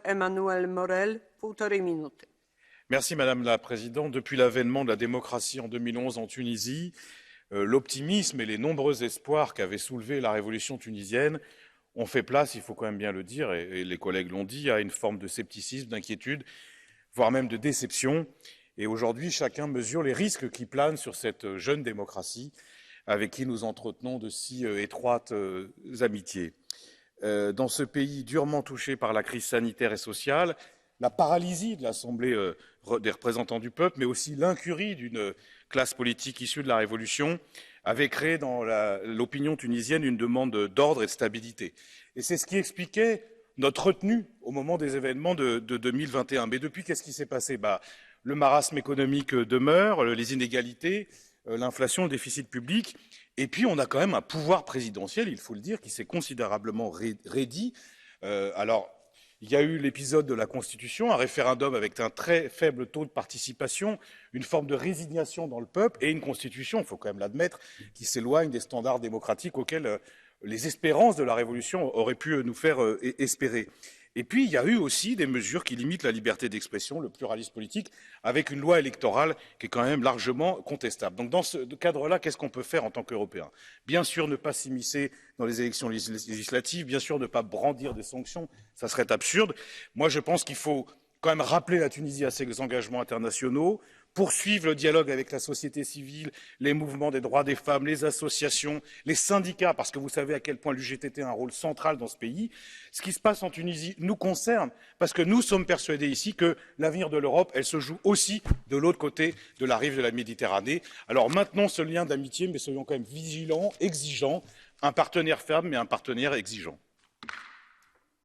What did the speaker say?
Emmanuel Morel, półtorej minuty. Merci Madame la Présidente. Depuis l'avènement de la démocratie en 2011 en Tunisie, l'optimisme et les nombreux espoirs qu'avait soulevé la révolution tunisienne ont fait place, il faut quand même bien le dire, et les collègues l'ont dit, à une forme de scepticisme, d'inquiétude, voire même de déception. Et aujourd'hui, chacun mesure les risques qui planent sur cette jeune démocratie avec qui nous entretenons de si étroites amitiés. Dans ce pays durement touché par la crise sanitaire et sociale, la paralysie de l'Assemblée des représentants du peuple, mais aussi l'incurie d'une classe politique issue de la Révolution, avait créé dans l'opinion tunisienne une demande d'ordre et de stabilité. Et c'est ce qui expliquait notre retenue au moment des événements de 2021. Mais depuis, qu'est-ce qui s'est passé? Le marasme économique demeure, les inégalités, l'inflation, le déficit public. Et puis, on a quand même un pouvoir présidentiel, il faut le dire, qui s'est considérablement raidi. Il y a eu l'épisode de la Constitution, un référendum avec un très faible taux de participation, une forme de résignation dans le peuple et une Constitution, il faut quand même l'admettre, qui s'éloigne des standards démocratiques auxquels les espérances de la Révolution auraient pu nous faire espérer. Et puis, il y a eu aussi des mesures qui limitent la liberté d'expression, le pluralisme politique, avec une loi électorale qui est quand même largement contestable. Donc, dans ce cadre-là, qu'est-ce qu'on peut faire en tant qu'Européens? Bien sûr, ne pas s'immiscer dans les élections législatives, bien sûr, ne pas brandir des sanctions, ça serait absurde. Moi, je pense qu'il faut quand même rappeler la Tunisie à ses engagements internationaux, poursuivre le dialogue avec la société civile, les mouvements des droits des femmes, les associations, les syndicats, parce que vous savez à quel point l'UGTT a un rôle central dans ce pays. Ce qui se passe en Tunisie nous concerne, parce que nous sommes persuadés ici que l'avenir de l'Europe, elle se joue aussi de l'autre côté de la rive de la Méditerranée. Alors maintenons ce lien d'amitié, mais soyons quand même vigilants, exigeants, un partenaire ferme, mais un partenaire exigeant.